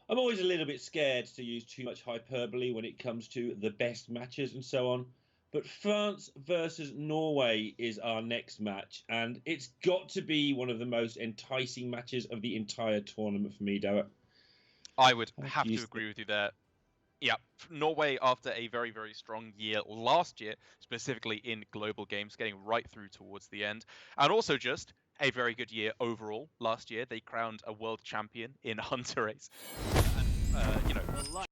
I'm always a little bit scared to use too much hyperbole when it comes to the best matches and so on. But France versus Norway is our next match, and it's got to be one of the most enticing matches of the entire tournament for me, Darrett. I would have to agree with you there. Yeah, Norway, after a very, very strong year last year, specifically in global games, getting right through towards the end, and also just a very good year overall. Last year, they crowned a world champion in Hunter Race.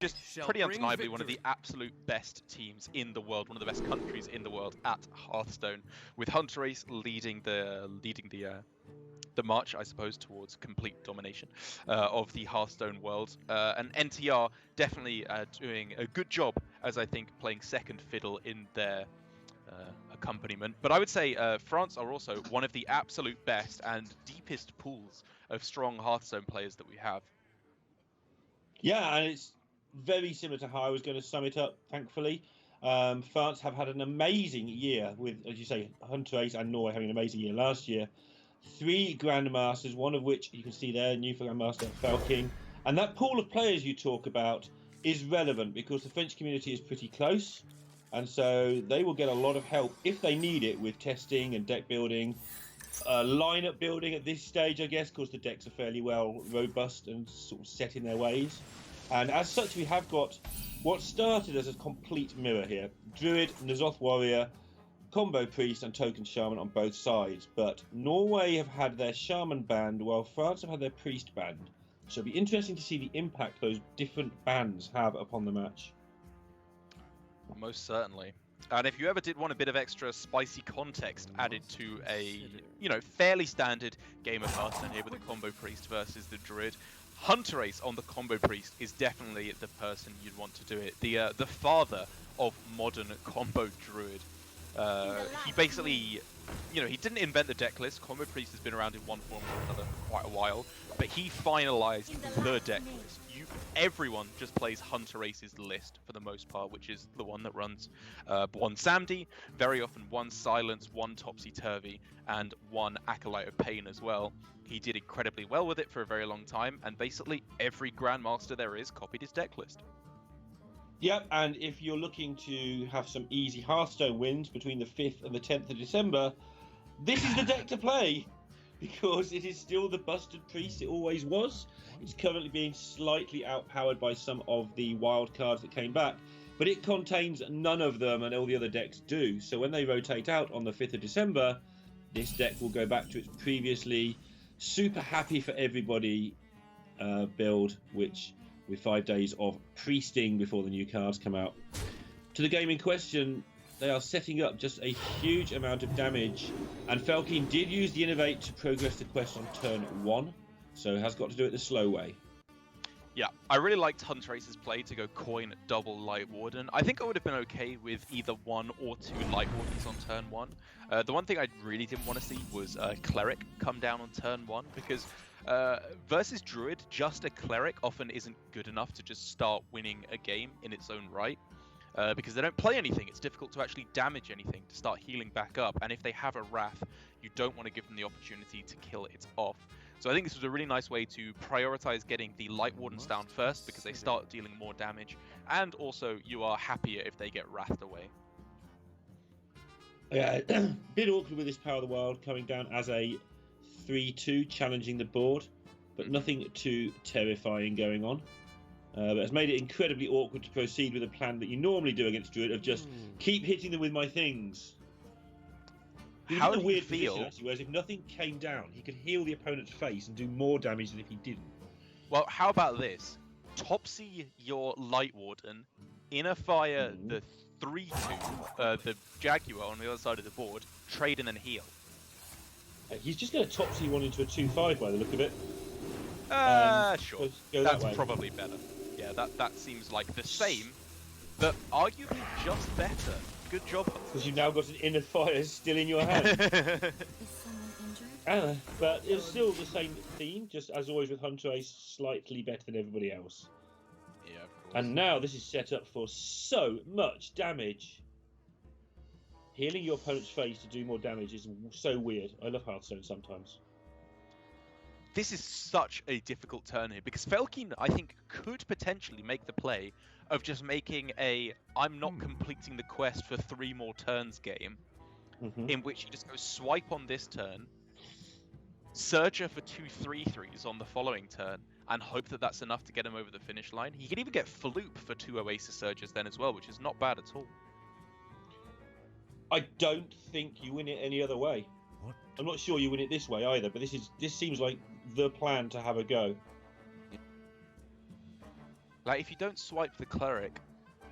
Just pretty undeniably one of the absolute best teams in the world, one of the best countries in the world at Hearthstone, with Hunter Race leading the march, I suppose, towards complete domination of the Hearthstone world. And NTR definitely doing a good job, as I think, playing second fiddle in their accompaniment. But I would say France are also one of the absolute best and deepest pools of strong Hearthstone players that we have. Yeah, and it's very similar to how I was going to sum it up, thankfully. France have had an amazing year with, as you say, Hunter Race and Norway having an amazing year last year. 3 Grandmasters, one of which you can see there, new Grandmaster Falking. And that pool of players you talk about is relevant because the French community is pretty close. And so they will get a lot of help if they need it with testing and deck building, lineup building at this stage, I guess, because the decks are fairly well robust and sort of set in their ways. And as such, we have got what started as a complete mirror here. Druid, N'Zoth Warrior, Combo Priest and Token Shaman on both sides. But Norway have had their Shaman banned while France have had their Priest banned. So it'll be interesting to see the impact those different bans have upon the match. Most certainly. And if you ever did want a bit of extra spicy context added to a, fairly standard game of Hearthstone here with the Combo Priest versus the Druid, Hunter Race on the Combo Priest is definitely the person you'd want to do it. The father of modern Combo Druid. He basically, he didn't invent the deck list. Combo Priest has been around in one form or another for quite a while, but he finalized the deck list. Everyone just plays Hunter Race's list for the most part, which is the one that runs 1 Samdi, very often 1 Silence, 1 Topsy-Turvy, and 1 Acolyte of Pain as well. He did incredibly well with it for a very long time, and basically every Grandmaster there is copied his deck list. Yep, and if you're looking to have some easy Hearthstone wins between the 5th and the 10th of December, this is the deck to play, because it is still the busted priest it always was. It's currently being slightly outpowered by some of the wild cards that came back, but it contains none of them, and all the other decks do. So when they rotate out on the 5th of December, this deck will go back to its previously super happy for everybody build, which with 5 days of priesting before the new cards come out. To the game in question, they are setting up just a huge amount of damage, and Felkin did use the Innovate to progress the quest on turn 1, so has got to do it the slow way. Yeah, I really liked Hunter Race's play to go coin double Light Warden. I think I would have been okay with either 1 or 2 Light Wardens on turn 1. The one thing I really didn't want to see was Cleric come down on turn 1, because versus Druid, just a Cleric often isn't good enough to just start winning a game in its own right. Because they don't play anything, it's difficult to actually damage anything, to start healing back up, and if they have a Wrath, you don't want to give them the opportunity to kill it off. So I think this was a really nice way to prioritize getting the Light Wardens down first, because they start dealing more damage, and also you are happier if they get Wrathed away. Yeah, bit awkward with this Power of the Wild coming down as a 3-2, challenging the board, but nothing too terrifying going on. But it's made it incredibly awkward to proceed with a plan that you normally do against Druid of just keep hitting them with my things. How do you feel? Position, actually, whereas if nothing came down, he could heal the opponent's face and do more damage than if he didn't. Well, how about this? Topsy your Light Warden, Inner Fire the 3-2, the Jaguar on the other side of the board, trade and then heal. He's just going to Topsy one into a 2-5 by the look of it. Sure. That's probably better. Yeah, that seems like the same, but arguably just better. Good job. Because you've now got an Inner Fire still in your hand. Is someone injured? But it's still the same theme, just as always with Hunter Race, slightly better than everybody else. Yeah, of course. And now this is set up for so much damage. Healing your opponent's face to do more damage is so weird. I love Hearthstone sometimes. this is such a difficult turn here, because Felkin, I think, could potentially make the play of just making a I'm not completing the quest for 3 more turns game, in which he just goes swipe on this turn, Surger for 2 3/3s on the following turn, and hope that that's enough to get him over the finish line. He can even get Floop for 2 Oasis Surgers then as well, which is not bad at all. I don't think you win it any other way. I'm not sure you win it this way either, but this seems like the plan to have a go. Like, if you don't swipe the Cleric,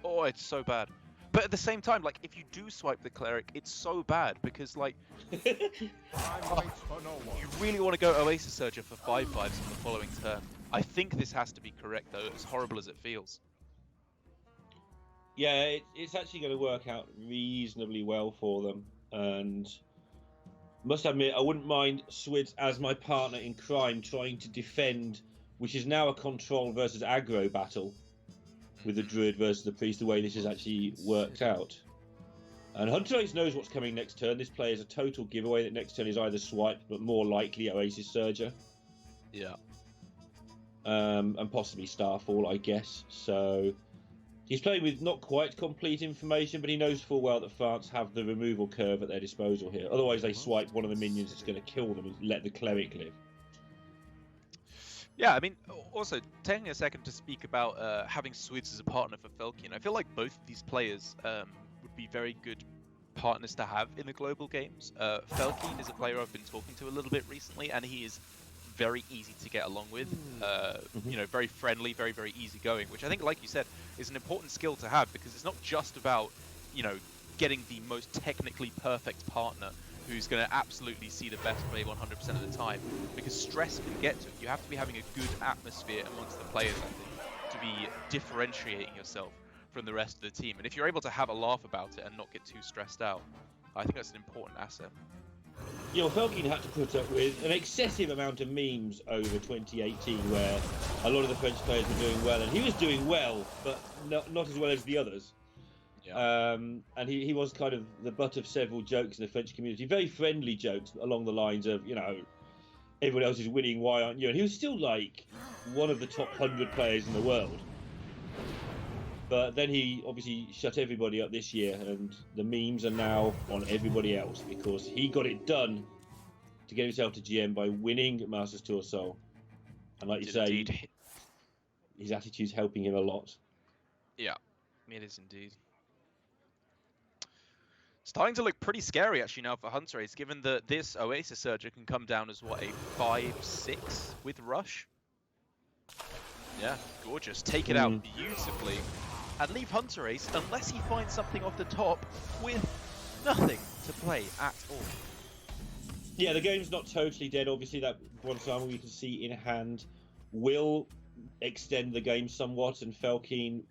oh, it's so bad. But at the same time, like, if you do swipe the Cleric, it's so bad, because, like, you really want to go Oasis Surger for 5/5s on the following turn. I think this has to be correct, though, as horrible as it feels. Yeah, it's actually going to work out reasonably well for them, and must admit, I wouldn't mind Swids as my partner in crime trying to defend, which is now a control versus aggro battle with the Druid versus the Priest, the way this has actually worked out. And Hunter Ace knows what's coming next turn. This play is a total giveaway that next turn is either Swipe, but more likely Oasis Surger. Yeah. And possibly Starfall, I guess. So he's playing with not quite complete information, but he knows full well that France have the removal curve at their disposal here. Otherwise, they swipe one of the minions that's going to kill them and let the Cleric live. Yeah, I mean, also, taking a second to speak about having Swids as a partner for Felkin, I feel like both of these players would be very good partners to have in the global games. Felkin is a player I've been talking to a little bit recently, and he is very easy to get along with, you know, very friendly, very, very easygoing, which I think, like you said, is an important skill to have, because it's not just about, you know, getting the most technically perfect partner who's going to absolutely see the best play 100% of the time, because stress can get to it. You have to be having a good atmosphere amongst the players, I think, to be differentiating yourself from the rest of the team. And if you're able to have a laugh about it and not get too stressed out, I think that's an important asset. You know, Felkin had to put up with an excessive amount of memes over 2018, where a lot of the French players were doing well, and he was doing well, but not as well as the others. Yeah. And he was kind of the butt of several jokes in the French community, very friendly jokes along the lines of, you know, everyone else is winning, why aren't you? And he was still like one of the top 100 players in the world. But then he obviously shut everybody up this year, and the memes are now on everybody else, because he got it done to get himself to GM by winning Masters Tour Seoul. And like you say, his attitude's helping him a lot. Yeah, it is indeed. Starting to look pretty scary actually now for Hunter Ace, given that this Oasis Surger can come down as, what, a 5/6 with Rush? Yeah, gorgeous. Take it out beautifully. And leave Hunter Ace, unless he finds something off the top, with nothing to play at all. Yeah, the game's not totally dead. Obviously, that one time we can see in hand will extend the game somewhat, and Felkin,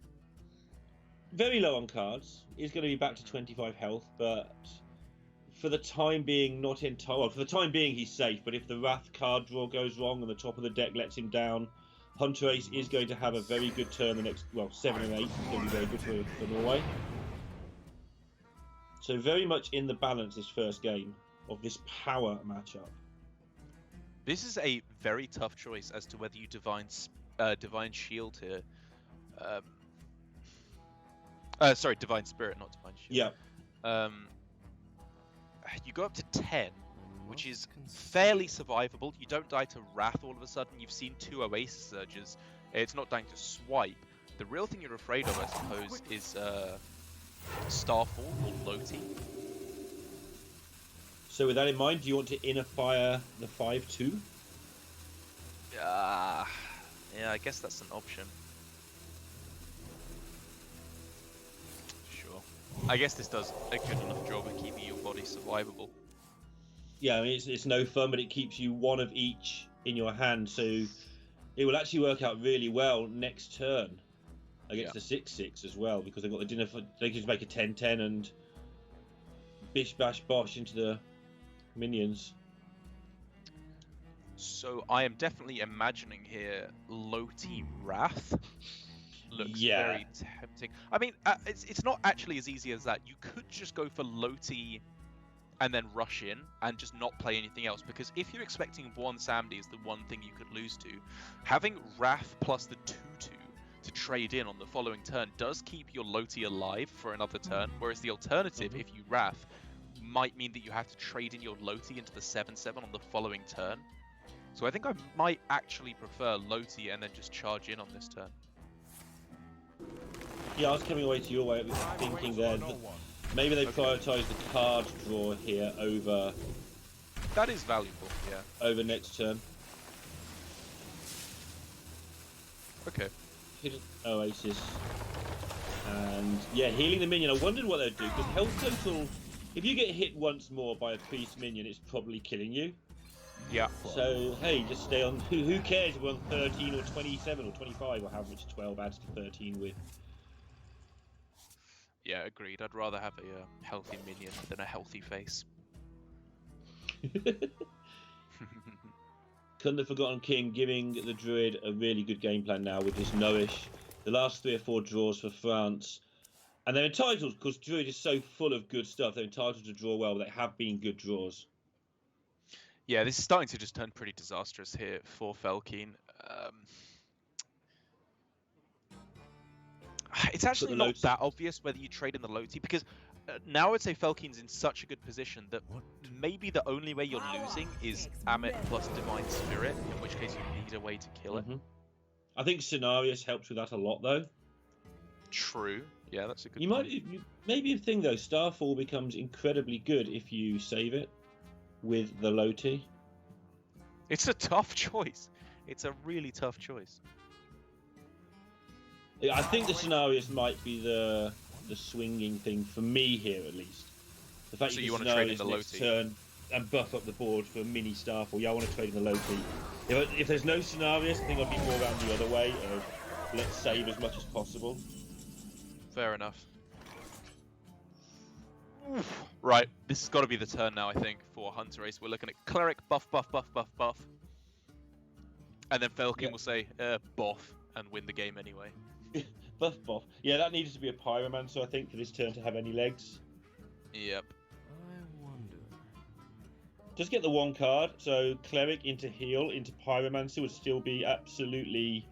very low on cards, is going to be back to 25 health, but for the time being, not entirely. Well, for the time being, he's safe, but if the Wrath card draw goes wrong and the top of the deck lets him down, Hunter Ace is going to have a very good turn the next, well, 7 and 8 is going to be very good for Norway. So very much in the balance this first game of this power matchup. This is a very tough choice as to whether you Divine Shield here. Sorry, Divine Spirit, not Divine Shield. Yeah. You go up to 10, which is fairly survivable. You don't die to Wrath all of a sudden. You've seen 2 Oasis Surges. It's not dying to Swipe. The real thing you're afraid of, I suppose, is Starfall or Loti. So with that in mind, do you want to inner fire the 5/2? Yeah, I guess that's an option. Sure. I guess this does a good enough job of keeping your body survivable. Yeah, I mean, it's no fun, but it keeps you one of each in your hand, so it will actually work out really well next turn against the 6/6 as well, because they've got the dinner for, they can just make a 10/10 and bish bash bosh into the minions. So I am definitely imagining here Loti Wrath. Looks very tempting. I mean, it's not actually as easy as that. You could just go for Loti and then rush in and just not play anything else. Because if you're expecting one Samdi is the one thing you could lose to, having Wrath plus the 2/2 to trade in on the following turn does keep your Loti alive for another turn, whereas the alternative, if you Wrath, might mean that you have to trade in your Loti into the 7/7 on the following turn. So I think I might actually prefer Loti and then just charge in on this turn. Yeah, I was coming away to your way of thinking there that maybe they prioritise the card draw here over... That is valuable, yeah. Over next turn. Okay. Hidden Oasis. And yeah, healing the minion. I wondered what they'd do, because health total... If you get hit once more by a priest minion, it's probably killing you. Yeah. So, hey, just stay on... Who cares if we're on 13 or 27 or 25 or how much 12 adds to 13 with? Yeah, agreed. I'd rather have a healthy minion than a healthy face. Couldn't the Forgotten King giving the Druid a really good game plan now with his Nourish. The last 3 or 4 draws for France. And they're entitled, because Druid is so full of good stuff, they're entitled to draw well, but they have been good draws. Yeah, this is starting to just turn pretty disastrous here for Felkeen. It's actually not that obvious whether you trade in the Loti, because now I would say Felkeen's in such a good position that maybe the only way you're losing is Amit plus Divine Spirit, in which case you need a way to kill it. I think Scenarius helps with that a lot, though. True. Yeah, that's a good point. Maybe a thing, though, Starfall becomes incredibly good if you save it with the Loti. It's a tough choice. It's a really tough choice. I think the Scenarius might be the swinging thing for me here, at least. The fact so you want to trade trade in the Loti turn and buff up the board for mini Starfall. Yeah, I want to trade in the Loti. If there's no Scenarius, I think I'd be more around the other way of let's save as much as possible. Fair enough. Right, this has got to be the turn now, I think, for Hunter Race. We're looking at Cleric, buff, buff, buff, buff, buff. And then Felkeen will say, boff, and win the game anyway. Buff, buff. Yeah, that needed to be a Pyromancer, I think, for this turn to have any legs. Yep. I wonder. Just get the one card, so Cleric into heal, into Pyromancer would still be absolutely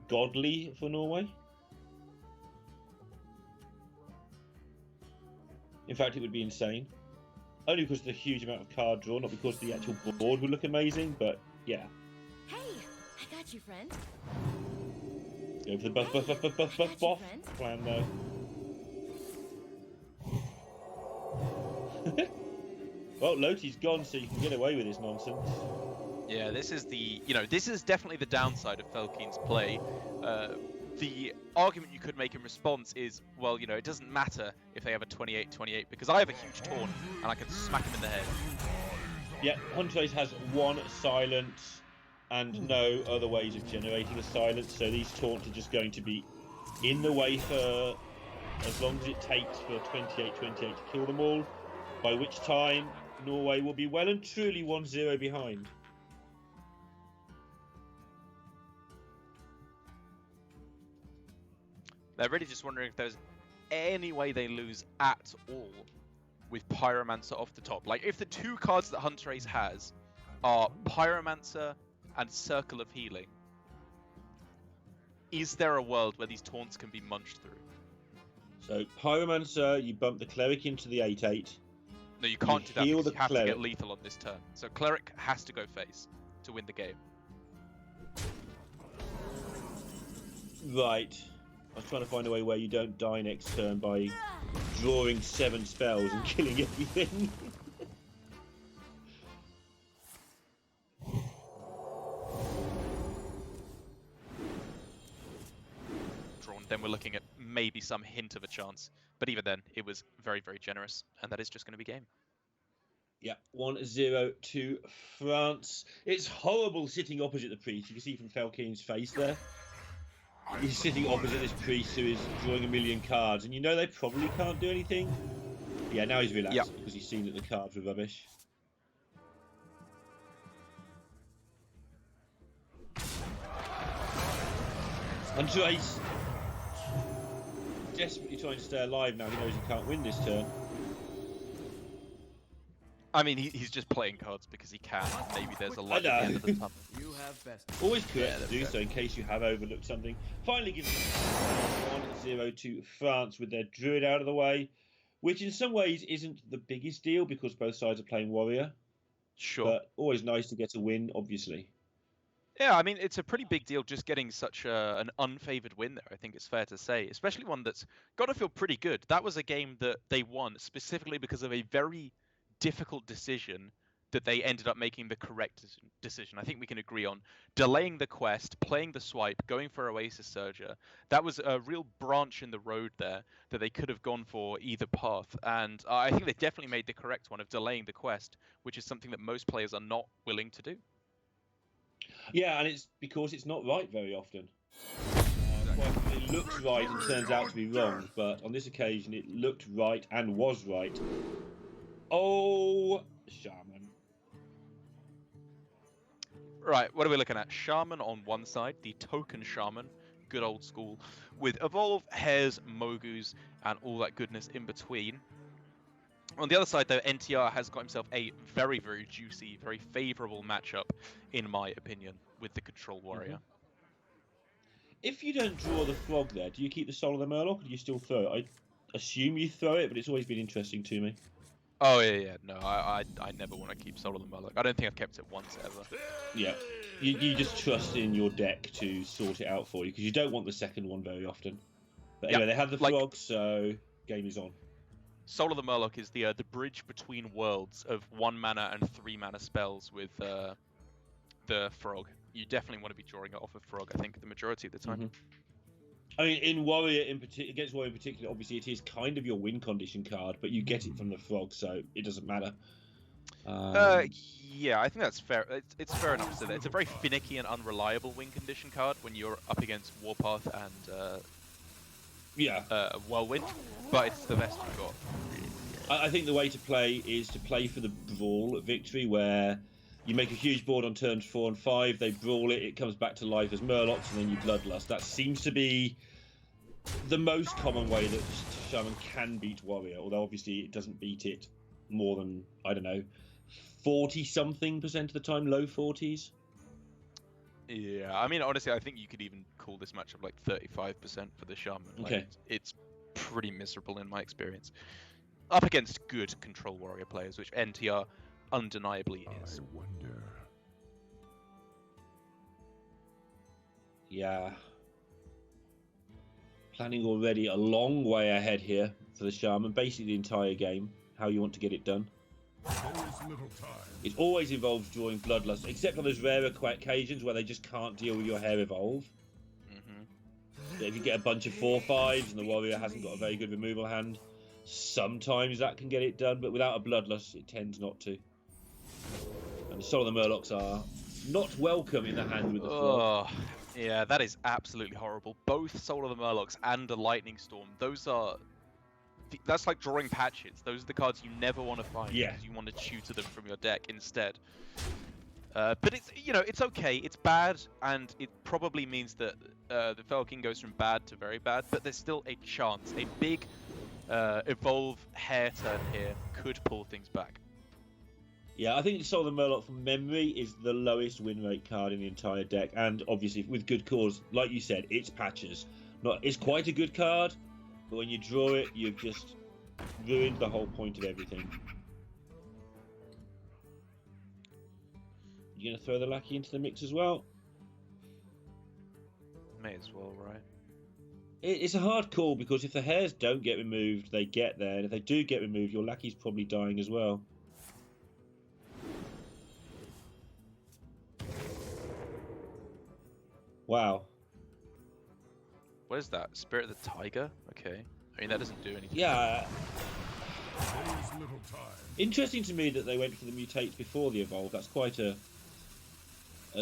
godly for Norway. In fact, it would be insane. Only because of the huge amount of card draw, not because the actual board would look amazing, but yeah. Hey, I got you, friend. Go for the buff, buff, buff, buff, buff, buff, buff plan, though. Well, Loti's gone, so you can get away with this nonsense. Yeah, this is this is definitely the downside of Felkeen's play. The argument you could make in response is, well, it doesn't matter if they have a 28-28 because I have a huge taunt and I can smack him in the head. Yeah, Huntrace has one silence and no other ways of generating a silence, so these taunts are just going to be in the way for as long as it takes for 28-28 to kill them all, by which time Norway will be well and truly 1-0 behind. They're really just wondering if there's any way they lose at all with Pyromancer off the top. Like, if the 2 cards that Huntrace has are Pyromancer and Circle of Healing, is there a world where these taunts can be munched through? So, Pyromancer, you bump the Cleric into the 8-8. No, you can't do that because you have to get lethal on this turn. So Cleric has to go face to win the game. Right. I was trying to find a way where you don't die next turn by drawing 7 spells and killing everything. Drawn. Then we're looking at maybe some hint of a chance. But even then, it was very, very generous. And that is just going to be game. Yeah, 1-0 to France. It's horrible sitting opposite the priest. You can see from Felkeen's face there. He's sitting opposite this priest who is drawing a million cards, and they probably can't do anything. Yeah, now he's relaxed because he's seen that the cards were rubbish. Huntrace desperately trying to stay alive now. He knows he can't win this turn. I mean, he's just playing cards because he can. Maybe there's a light I at the know. end of the tunnel. You have best. Always correct Yeah, to there do we so in case you have overlooked something. Finally gives us 1-0 to France with their Druid out of the way, which in some ways isn't the biggest deal because both sides are playing Warrior, Sure. but always nice to get a win, obviously. Yeah, I mean, it's a pretty big deal just getting such an unfavored win there, I think it's fair to say, especially one that's got to feel pretty good. That was a game that they won specifically because of a very difficult decision that they ended up making the correct decision. I think we can agree on delaying the quest, playing the swipe, going for Oasis Surger. That was a real branch in the road there that they could have gone for either path. And I think they definitely made the correct one of delaying the quest, which is something that most players are not willing to do. Yeah, and it's because it's not right very often. Quite often it looks right and turns out to be wrong, but on this occasion it looked right and was right. Oh, Shaman. Right, what are we looking at? Shaman on one side, the token Shaman, good old school, with Evolve, Hares, Mogus, and all that goodness in between. On the other side, though, NTR has got himself a very, very juicy, very favourable matchup, in my opinion, with the Control Warrior. If you don't draw the frog there, do you keep the Soul of the Murloc or do you still throw it? I assume you throw it, but it's always been interesting to me. Oh, yeah. No, I never want to keep Soul of the Murloc. I don't think I've kept it once ever. Yeah. You just trust in your deck to sort it out for you because you don't want the second one very often. But anyway, they have the frog, so game is on. Soul of the Murloc is the bridge between worlds of 1 mana and 3 mana spells with the frog. You definitely want to be drawing it off of frog, I think, the majority of the time. I mean, in Warrior against Warrior in particular, obviously it is kind of your win condition card, but you get it from the frog, so it doesn't matter. Yeah, I think that's fair. It's fair enough to say that. It's a very finicky and unreliable win condition card when you're up against Warpath and Whirlwind, but it's the best you've got. I think the way to play is to play for the brawl victory, where you make a huge board on turns 4 and 5, they brawl it, it comes back to life as Murlocs, and then you Bloodlust. That seems to be the most common way that Shaman can beat Warrior, although obviously it doesn't beat it more than, I don't know, 40-something% of the time, low 40s. Yeah, I mean, honestly, I think you could even call this matchup like 35% for the Shaman. Like, Okay. It's pretty miserable in my experience. Up against good Control Warrior players, which NTR undeniably is. I wonder. Yeah. Planning already a long way ahead here for the Shaman, basically the entire game, how you want to get it done. It always involves drawing Bloodlust, except on those rare occasions where they just can't deal with your Hair Evolve. So if you get a bunch of 4/5s and the Warrior hasn't got a very good removal hand, sometimes that can get it done, but without a Bloodlust, it tends not to. And some of the Murlocs are not welcome in the hand with the frog. Oh, yeah, that is absolutely horrible. Both Soul of the Murlocs and the Lightning Storm, those are... That's like drawing patches. Those are the cards you never want to find because you want to tutor them from your deck instead. But it's, you know, it's okay. It's bad, and it probably means that the Fel King goes from bad to very bad, but there's still a chance. A big Evolve hair turn here could pull things back. Yeah, I think Soul of the Murloc from memory is the lowest win rate card in the entire deck, and obviously with good cause. Like you said, it's patches. It's quite a good card, but when you draw it, you've just ruined the whole point of everything. You gonna throw the Lackey into the mix as well? May as well, right? It's a hard call because if the hairs don't get removed, they get there, and if they do get removed, your Lackey's probably dying as well. Wow. What is that? Spirit of the Tiger? Okay. I mean, that doesn't do anything. Yeah. Interesting to me that they went for the mutate before the evolve. That's quite a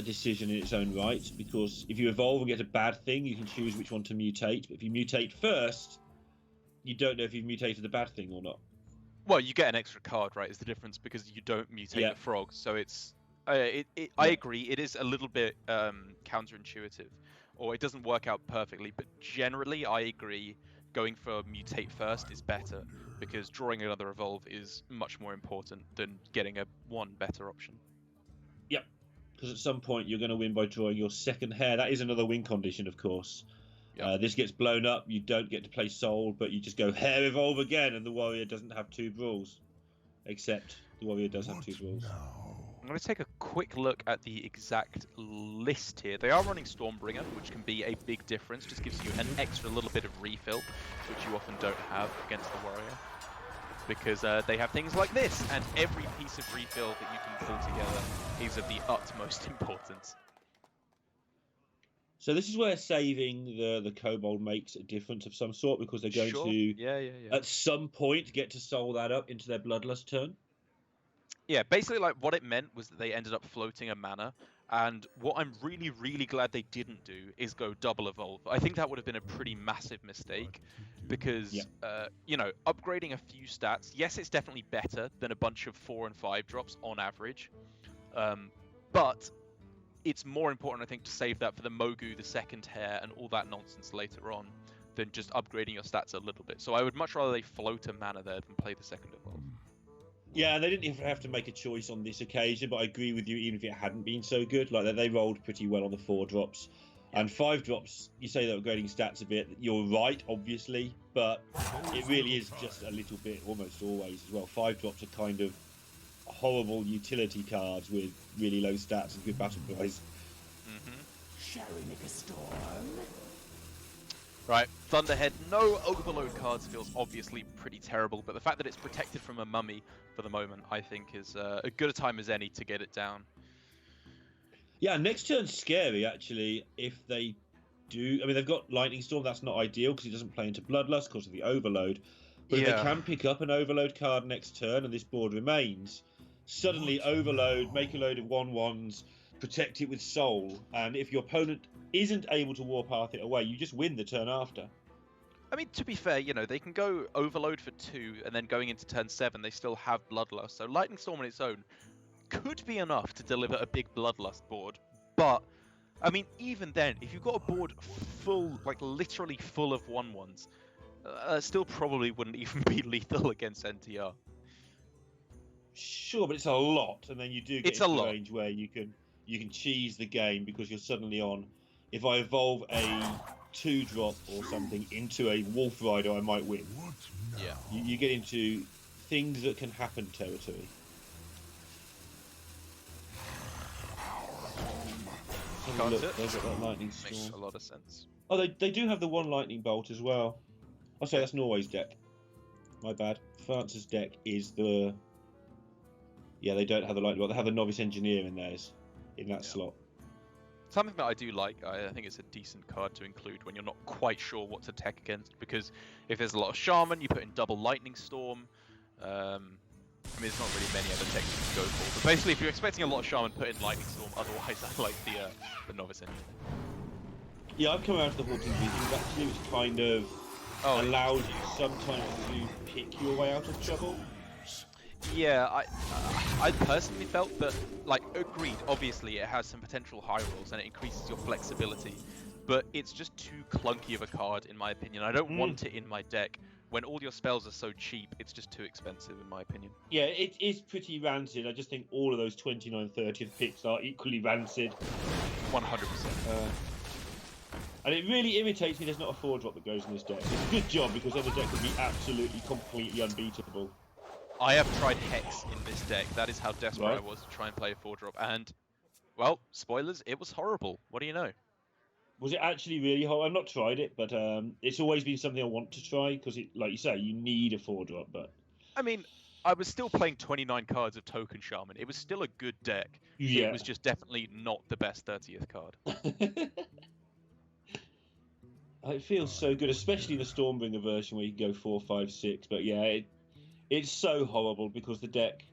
decision in its own right, because if you evolve and get a bad thing, you can choose which one to mutate. But if you mutate first, you don't know if you've mutated the bad thing or not. Well, you get an extra card, right? Is the difference because you don't mutate the frog. So it's... I agree. It is a little bit counterintuitive, or it doesn't work out perfectly. But generally, I agree going for mutate first is better, because drawing another evolve is much more important than getting one better option. Yep, because at some point you're going to win by drawing your second hair. That is another win condition, of course. Yep. This gets blown up, you don't get to play Soul, but you just go hair evolve again, and the warrior doesn't have 2 brawls. Except the warrior does have 2 brawls. I'm going to take a quick look at the exact list here. They are running Stormbringer, which can be a big difference. Just gives you an extra little bit of refill, which you often don't have against the warrior. Because they have things like this, and every piece of refill that you can pull together is of the utmost importance. So this is where saving the kobold makes a difference of some sort, because they're going to, at some point, get to Soul that up into their Bloodlust turn. Yeah, basically, like, what it meant was that they ended up floating a mana, and what I'm really, really glad they didn't do is go double evolve. I think that would have been a pretty massive mistake, because, you know, upgrading a few stats, yes, it's definitely better than a bunch of 4 and 5 drops on average, but it's more important, I think, to save that for the Mogu, the second hair, and all that nonsense later on, than just upgrading your stats a little bit. So I would much rather they float a mana there than play the second evolve. Yeah, and they didn't even have to make a choice on this occasion, but I agree with you, even if it hadn't been so good. Like, they rolled pretty well on the 4 drops. And 5 drops, you say they're upgrading stats a bit. You're right, obviously, but it really is just a little bit, almost always as well. 5 drops are kind of horrible utility cards with really low stats and good battle price. Shall we make a storm? Right, Thunderhead, no overload cards feels obviously pretty terrible, but the fact that it's protected from a mummy for the moment, I think, is as good a time as any to get it down. Yeah, next turn's scary, actually, if they do. I mean, they've got Lightning Storm, that's not ideal because it doesn't play into Bloodlust because of the overload. But if they can pick up an overload card next turn and this board remains, suddenly overload, make a load of 1/1s, protect it with Soul, and if your opponent isn't able to Warpath it away, you just win the turn after. I mean, to be fair, you know, they can go overload for 2, and then going into turn 7, they still have Bloodlust. So Lightning Storm on its own could be enough to deliver a big Bloodlust board. But, I mean, even then, if you've got a board full, like literally full of 1/1s, still probably wouldn't even be lethal against NTR. Sure, but it's a lot, and then you do get into a range where you can cheese the game because you're suddenly on. If I evolve a 2-drop or something into a Wolf Rider, I might win. Yeah. You get into things that can happen territory. Look, they've got that lightning storm. Makes a lot of sense. Oh, they do have the 1 lightning bolt as well. Oh, sorry, that's Norway's deck. My bad. France's deck is the. Yeah, they don't have the lightning bolt. They have the novice engineer in theirs, in that slot. Something that I do like, I think it's a decent card to include when you're not quite sure what to tech against, because if there's a lot of Shaman, you put in double Lightning Storm. I mean, there's not really many other techs you can go for, but basically if you're expecting a lot of Shaman, put in Lightning Storm, otherwise I like the Novice Engineer. Yeah, I've come around to the Haunting Visions actually, which kind of allows you sometimes to pick your way out of trouble. Yeah, I personally felt that, like, agreed, obviously it has some potential high rolls and it increases your flexibility, but it's just too clunky of a card in my opinion. I don't want it in my deck. When all your spells are so cheap, it's just too expensive in my opinion. Yeah, it is pretty rancid. I just think all of those 29th, 30th picks are equally rancid. 100%. And it really irritates me there's not a 4-drop that goes in this deck. It's a good job because then the deck would be absolutely, completely unbeatable. I have tried Hex in this deck. That is how desperate I was to try and play a 4-drop. And, well, spoilers, it was horrible. What do you know? Was it actually really horrible? I've not tried it, but it's always been something I want to try because, like you say, you need a 4-drop. But I mean, I was still playing 29 cards of Token Shaman. It was still a good deck. Yeah. It was just definitely not the best 30th card. It feels so good, especially the Stormbringer version where you can go 4, 5, 6. But yeah, it's so horrible because the deck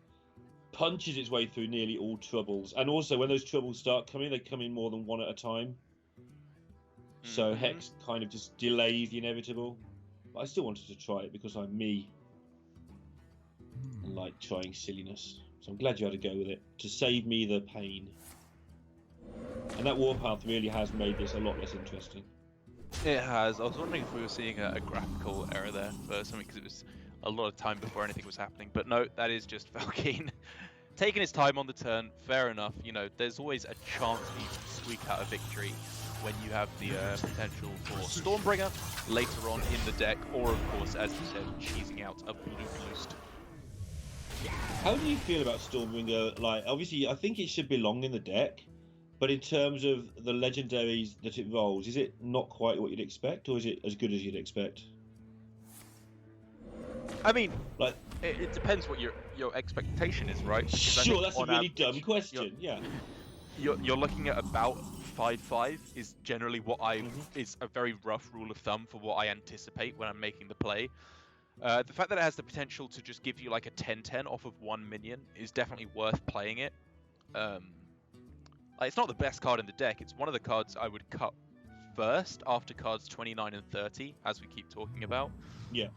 punches its way through nearly all troubles. And also, when those troubles start coming, they come in more than one at a time. So Hex kind of just delays the inevitable. But I still wanted to try it because I'm me. I like trying silliness. So I'm glad you had to go with it to save me the pain. And that Warpath really has made this a lot less interesting. It has. I was wondering if we were seeing a graphical error there for something, because it was a lot of time before anything was happening. But no, that is just Valkane taking his time on the turn. Fair enough. You know, there's always a chance for you to squeak out a victory when you have the potential for Stormbringer later on in the deck, or of course, as you said, cheesing out a Blue Boost. How do you feel about Stormbringer? Like, obviously, I think it should belong in the deck, but in terms of the legendaries that it rolls, is it not quite what you'd expect, or is it as good as you'd expect? I mean, Like, it depends what your expectation is, right? Because I sure, think that's a on really average, dumb question. Yeah. You're looking at about 5/5 is generally what is a very rough rule of thumb for what I anticipate when I'm making the play. The fact that it has the potential to just give you like a 10/10 off of one minion is definitely worth playing it. Like, it's not the best card in the deck. It's one of the cards I would cut first after cards 29 and 30, as we keep talking about. Yeah.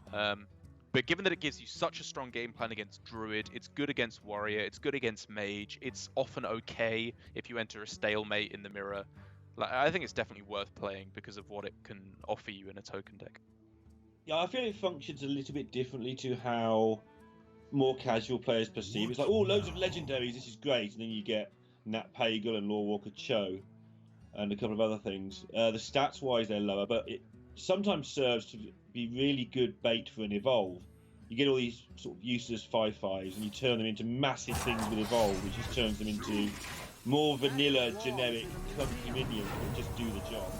But given that it gives you such a strong game plan against Druid, it's good against Warrior, it's good against Mage, it's often okay if you enter a stalemate in the mirror. Like, I think it's definitely worth playing because of what it can offer you in a token deck. Yeah, I feel it functions a little bit differently to how more casual players perceive. It's like, oh, loads of legendaries, this is great, and then you get Nat Pagal and Lorewalker Cho and a couple of other things. The stats-wise, they're lower, but it sometimes serves to be really good bait for an evolve. You get all these sort of useless 5/5s, and you turn them into massive things with evolve, which just turns them into more vanilla, generic, clunky minions that just do the job.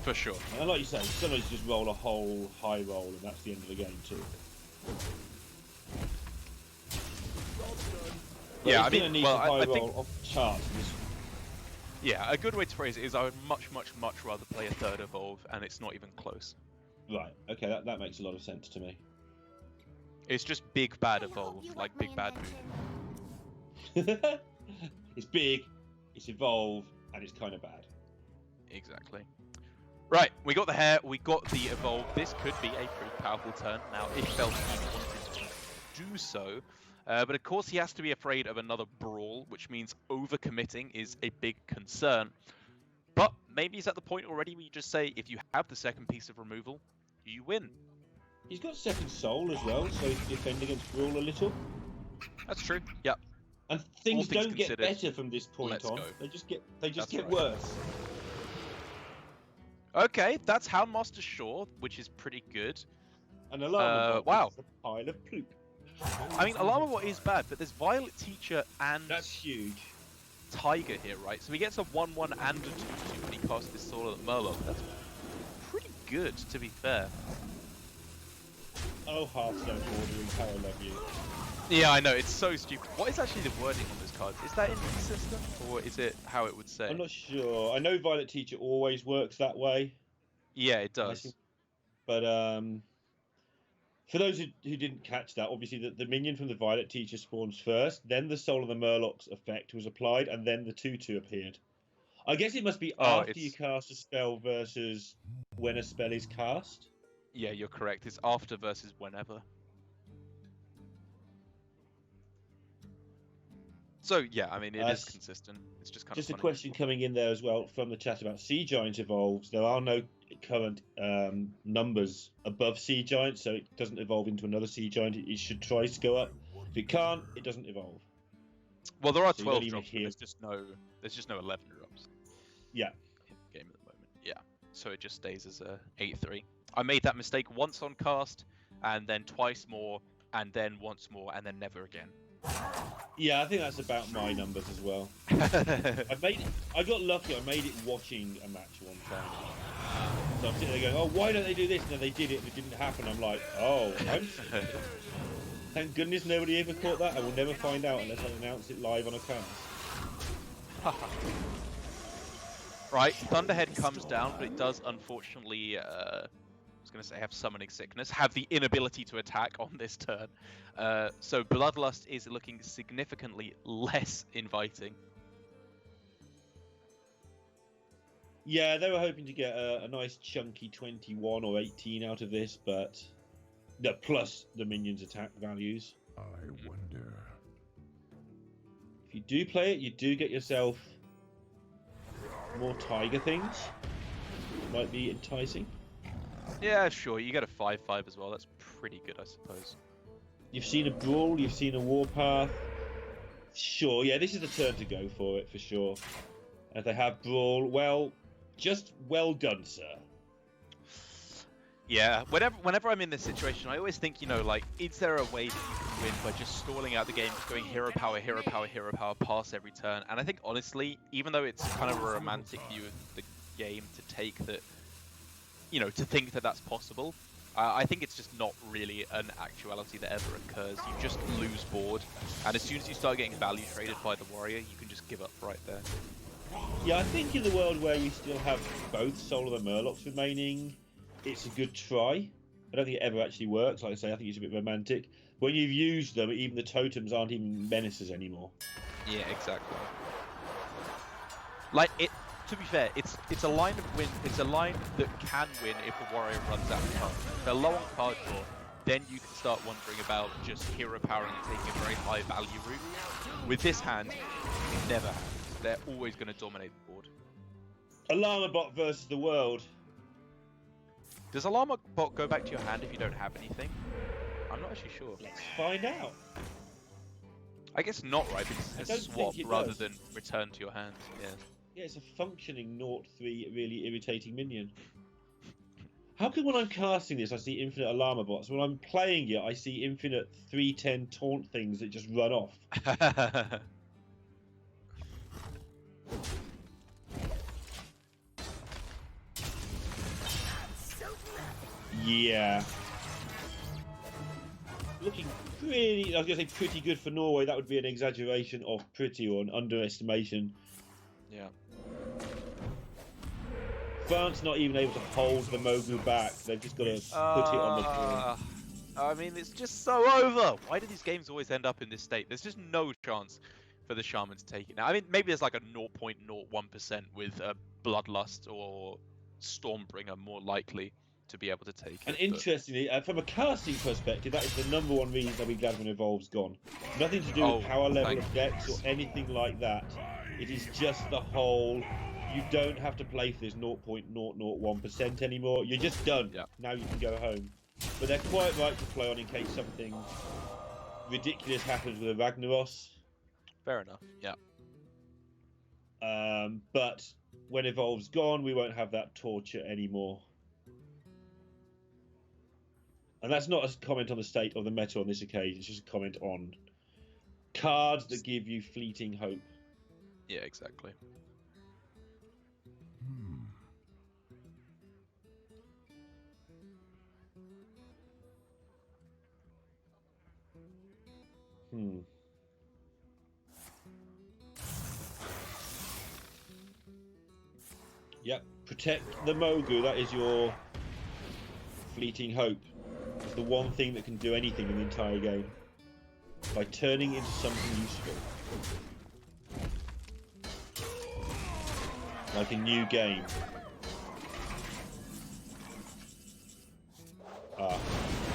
For sure. And like you say, sometimes you just roll a whole high roll, and that's the end of the game too. But Yeah, I mean, need well, high I think, roll off the charts. yeah, a good way to phrase it is I would much rather play a third evolve, and it's not even close. Right. Okay, that makes a lot of sense to me. It's just big bad evolve, like big bad mood. It's big, it's evolve, and it's kind of bad. Exactly. Right, we got the hair, we got the evolve. This could be a pretty powerful turn. Now, if Valkane wanted to do so, but of course he has to be afraid of another brawl, which means overcommitting is a big concern. But maybe he's at the point already where you just say, if you have the second piece of removal, you win. He's got second soul as well, so he can defend against brawl a little. That's true. Yep. And things things don't get considered, better from this point let's on. go. They just get That's right. worse. Okay, that's Houndmaster Shaw, which is pretty good. And Alarm wow. is a pile of poop. I mean, Alarm is bad, but there's Violet Teacher and That's huge. Tiger here, right? So he gets a 1/1 and a 2/2 when he casts this Soul of the Murloc. That's pretty good, to be fair. Oh, Hearthstone ordering, how I love you. Yeah, I know, it's so stupid. What is actually the wording on this card? Is that inconsistent, or is it how it would say? I'm not sure. I know Violet Teacher always works that way. Yeah, it does. But for those who didn't catch that, obviously the minion from the Violet Teacher spawns first, then the Soul of the Murloc's effect was applied, and then the 2/2 appeared. I guess it must be after you cast a spell versus when a spell is cast. Yeah, you're correct. It's after versus whenever. So yeah, I mean, it is consistent. It's just kind of a question coming in there as well from the chat about Sea Giant evolves. There are no current numbers above Sea Giant, so it doesn't evolve into another Sea Giant. It should try to go up. If it can't, it doesn't evolve. Well, there are 12 drops, but there's just no 11 drops. Yeah. In the game at the moment. Yeah. So it just stays as a 8/3. I made that mistake once on cast, and then twice more, and then once more, and then never again. Yeah, I think that's about my numbers as well. I got lucky. I made it watching a match one time. So I'm sitting there going, "Oh, why don't they do this?" And then they did it, and it didn't happen. I'm like, "Oh, thank goodness nobody ever caught that. I will never find out unless I announce it live on a cast." Right, Thunderhead comes down, but it does unfortunately, I was going to say have summoning sickness, have the inability to attack on this turn. So Bloodlust is looking significantly less inviting. Yeah, they were hoping to get a nice chunky 21 or 18 out of this, but plus the minions' attack values. I wonder. If you do play it, you do get yourself more tiger things. might be enticing. Yeah, sure. You get a 5/5 as well. That's pretty good, I suppose. You've seen a brawl, you've seen a warpath. Sure, yeah, this is the turn to go for it, for sure. If they have brawl, well, just well done, sir. Yeah, whenever I'm in this situation, I always think, you know, like, is there a way that you can win by just stalling out the game, just going hero power, hero power, hero power, pass every turn? And I think, honestly, even though it's kind of a romantic view of the game to take that, you know, to think that that's possible, I think it's just not really an actuality that ever occurs. You just lose board, and as soon as you start getting value traded by the warrior, you can just give up right there. Yeah, I think in the world where you still have both Soul of the Murlocs remaining, it's a good try. I don't think it ever actually works. Like I say, I think it's a bit romantic. When you've used them, even the totems aren't even menaces anymore. Yeah, exactly. Like, it. To be fair, it's a line of win. It's a line that can win if the warrior runs out of cards. If they're low on card draw, then you can start wondering about just hero powering and taking a very high value route. With this hand, never happens. They're always going to dominate the board. Alarma Bot versus the world. Does Alarma Bot go back to your hand if you don't have anything? I'm not actually sure. Let's find out. I guess not, right? Because it's a swap rather than return to your hand. Yeah. Yeah, it's a functioning 0/3 really irritating minion. How come when I'm casting this I see infinite Alarma Bots? When I'm playing it I see infinite 3/10 taunt things that just run off. Yeah. Looking pretty, I was going to say pretty good for Norway. That would be an exaggeration of pretty or an underestimation. Yeah. France not even able to hold the Mogu back. They've just got to put it on the board. I mean, it's just so over. Why do these games always end up in this state? There's just no chance for the Shaman to take it now. I mean, maybe there's like a 0.01% with Bloodlust or Stormbringer more likely to be able to take it. And interestingly, from a casting perspective, that is the #1 reason I'll be glad when Evolve's gone. Nothing to do with power level of decks or anything like that. It is just the whole, you don't have to play for this 0.001% anymore. You're just done. Yeah. Now you can go home. But they're quite right to play on in case something ridiculous happens with a Ragnaros. Fair enough, yeah. But when Evolve's gone, we won't have that torture anymore. And that's not a comment on the state of the meta on this occasion, it's just a comment on cards that give you fleeting hope. Yeah, exactly. Yep, protect the Mogu, that is your fleeting hope. It's the one thing that can do anything in the entire game. By turning into something useful. Like a new game.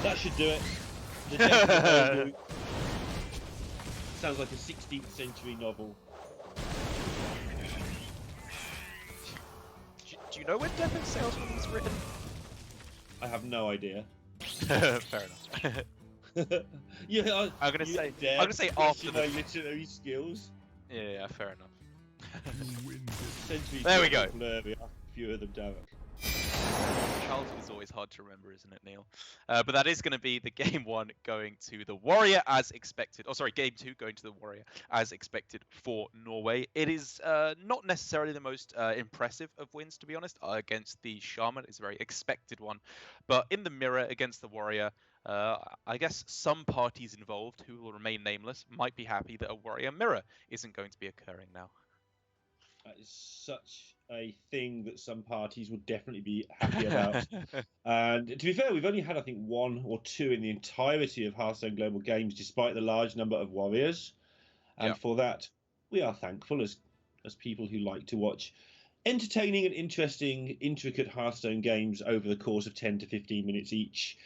That should do it. The Death of the Mogu. Sounds like a 16th century novel. Do you know when Death of Salesman was written? I have no idea. Fair enough. Yeah, I'm gonna say after my literary skills. Yeah, fair enough. There we go. A few of them, Derek. Childhood is always hard to remember, isn't it, Neil? But that is going to be the game 1 going to the Warrior as expected. Oh, sorry, game 2 going to the Warrior as expected for Norway. It is not necessarily the most impressive of wins, to be honest, against the Shaman. It's a very expected one. But in the mirror against the Warrior, I guess some parties involved, who will remain nameless, might be happy that a Warrior mirror isn't going to be occurring now. That is such a thing that some parties would definitely be happy about. And to be fair, we've only had, I think, 1 or 2 in the entirety of Hearthstone Global Games, despite the large number of warriors. And for that, we are thankful as people who like to watch entertaining and interesting, intricate Hearthstone games over the course of 10 to 15 minutes each.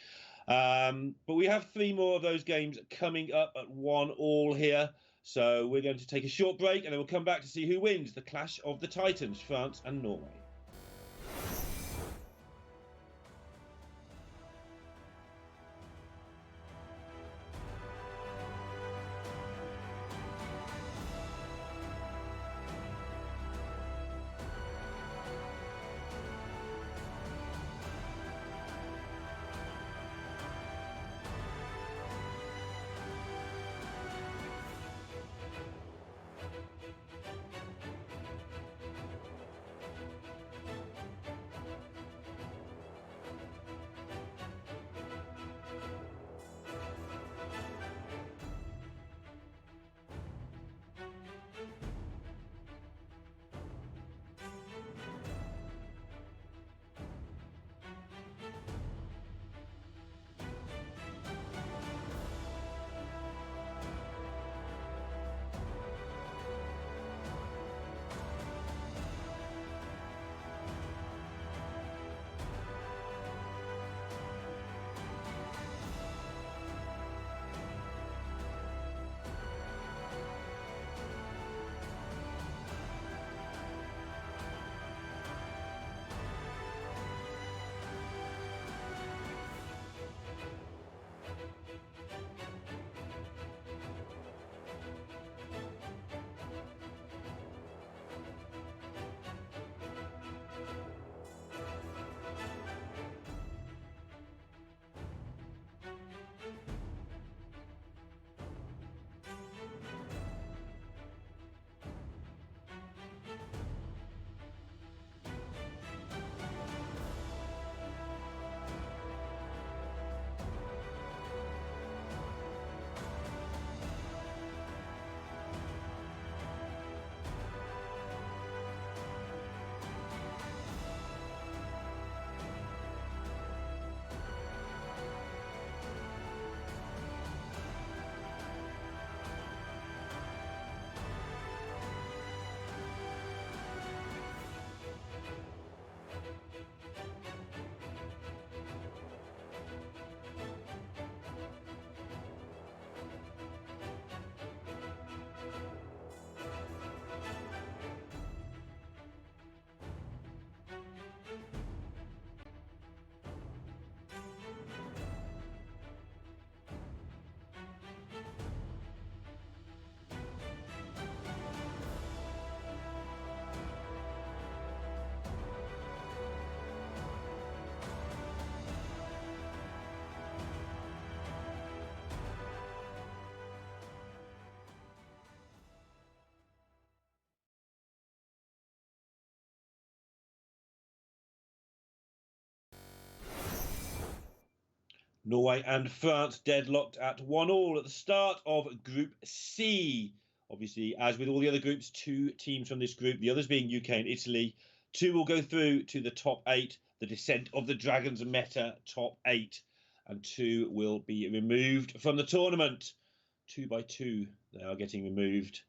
But we have 3 more of those games coming up at 1-1 here. So we're going to take a short break and then we'll come back to see who wins the Clash of the Titans, France and Norway. Norway and France deadlocked at 1-1 at the start of Group C. Obviously, as with all the other groups, 2 teams from this group, the others being UK and Italy, 2 will go through to the top 8, the Descent of the Dragons meta top 8, and 2 will be removed from the tournament. 2 by 2, they are getting removed.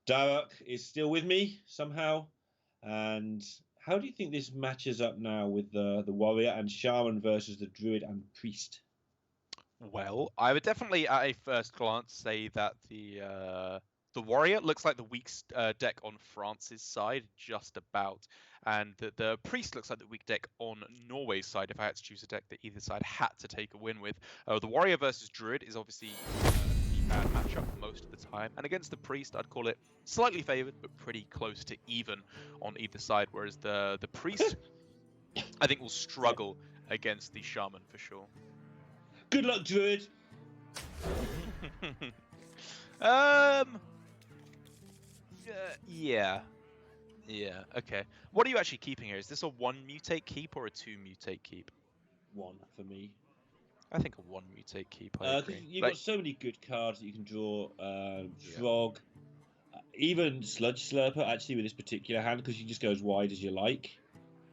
Daruk is still with me somehow. And how do you think this matches up now with the Warrior and Shaman versus the Druid and Priest? Well, I would definitely, at a first glance, say that the Warrior looks like the weak deck on France's side, just about, and the Priest looks like the weak deck on Norway's side. If I had to choose a deck that either side had to take a win with, the Warrior versus Druid is obviously a bad matchup most of the time, and against the Priest, I'd call it slightly favored, but pretty close to even on either side. Whereas the Priest, I think, will struggle against the Shaman for sure. Good luck, Druid. Yeah. Okay. What are you actually keeping here? Is this a 1 mutate keep or a 2 mutate keep? 1 for me. I think a 1 mutate keep. I agree. You've got so many good cards that you can draw. Frog, even Sludge Slurper. Actually, with this particular hand, because you just go as wide as you like.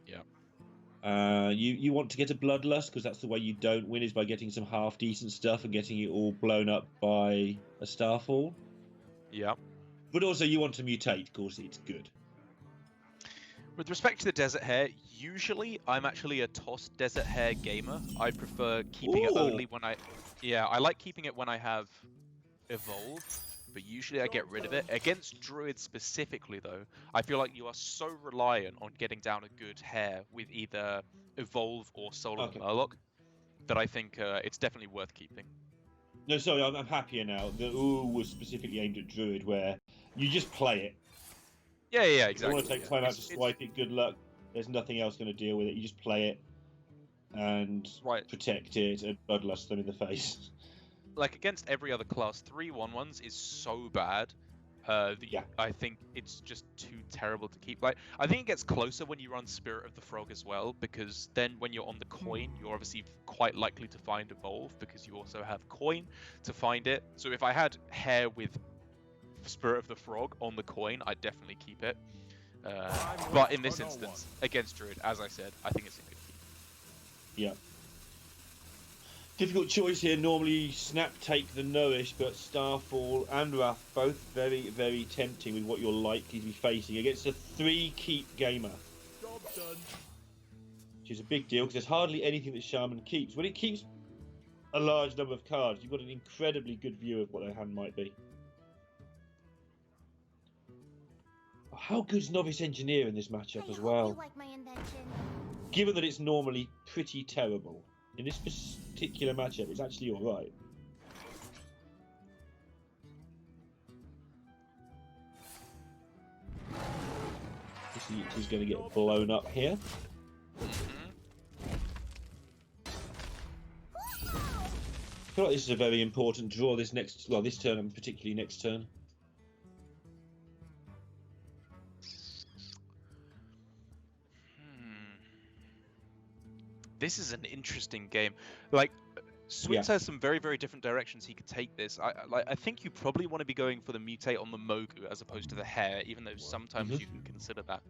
Yeah. You want to get a Bloodlust because that's the way you don't win, is by getting some half decent stuff and getting it all blown up by a Starfall. Yeah. But also you want to mutate because it's good. With respect to the Desert Hare, usually I'm actually a tossed Desert Hare gamer. I prefer keeping it only when I like keeping it when I have Evolve, but usually I get rid of it. Against Druid specifically though, I feel like you are so reliant on getting down a good Hare with either Evolve or Soul of the Murloc that I think it's definitely worth keeping. No, sorry, I'm happier now. The was specifically aimed at Druid, where you just play it. Yeah, exactly. If you want to take time out to swipe it, good luck. There's nothing else going to deal with it. You just play it and protect it and bloodlust them in the face. Like, against every other class, 3 1/1s is so bad. I think it's just too terrible to keep. Like, I think it gets closer when you run Spirit of the Frog as well, because then when you're on the coin, you're obviously quite likely to find Evolve, because you also have coin to find it. So if I had Hare with Spirit of the Frog on the coin, I'd definitely keep it. But in this instance, against Druid, as I said, I think it's a good keep. Yeah. Difficult choice here. Normally Snap take the Nourish, but Starfall and Wrath both very, very tempting with what you're likely to be facing against a 3 keep gamer. Job done. Which is a big deal because there's hardly anything that Shaman keeps. When it keeps a large number of cards, you've got an incredibly good view of what their hand might be. How good's Novice Engineer in this matchup as well? Like my invention. Given that it's normally pretty terrible, in this particular matchup, it's actually all right. He's going to get blown up here. I feel like this is a very important draw. This turn and particularly next turn. This is an interesting game. Like, Switz has some very, very different directions he could take this. I think you probably want to be going for the mutate on the Mogu as opposed to the Hare, even though sometimes you can consider that.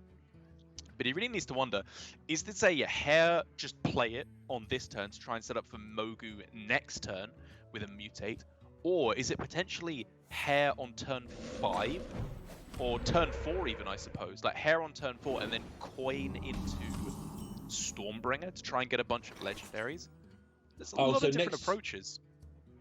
But he really needs to wonder, is this a Hare, just play it on this turn to try and set up for Mogu next turn with a mutate? Or is it potentially Hare on turn 5? Or turn 4 even, I suppose. Like, Hare on turn 4 and then coin into Stormbringer to try and get a bunch of legendaries. There's a lot of different approaches.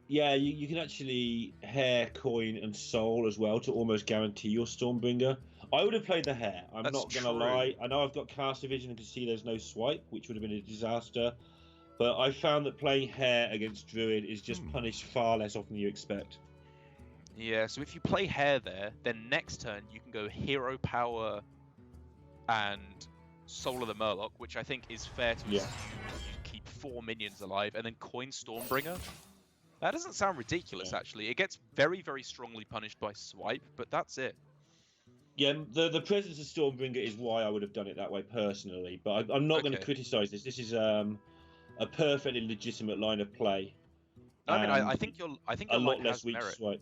Yeah, you can actually Hare, coin, and soul as well to almost guarantee your Stormbringer. I would have played the Hare. I'm not going to lie. I know I've got caster vision and can see there's no swipe, which would have been a disaster. But I found that playing Hare against Druid is just punished far less often than you expect. Yeah, so if you play Hare there, then next turn you can go Hero Power and Soul of the Murloc, which I think is fair to assume you keep 4 minions alive, and then coin Stormbringer. That doesn't sound ridiculous, actually. It gets very, very strongly punished by swipe, but that's it. Yeah, the presence of Stormbringer is why I would have done it that way personally, but I'm not going to criticise this. This is a a perfectly legitimate line of play. I mean, I think your a lot line less has weak to merit. swipe.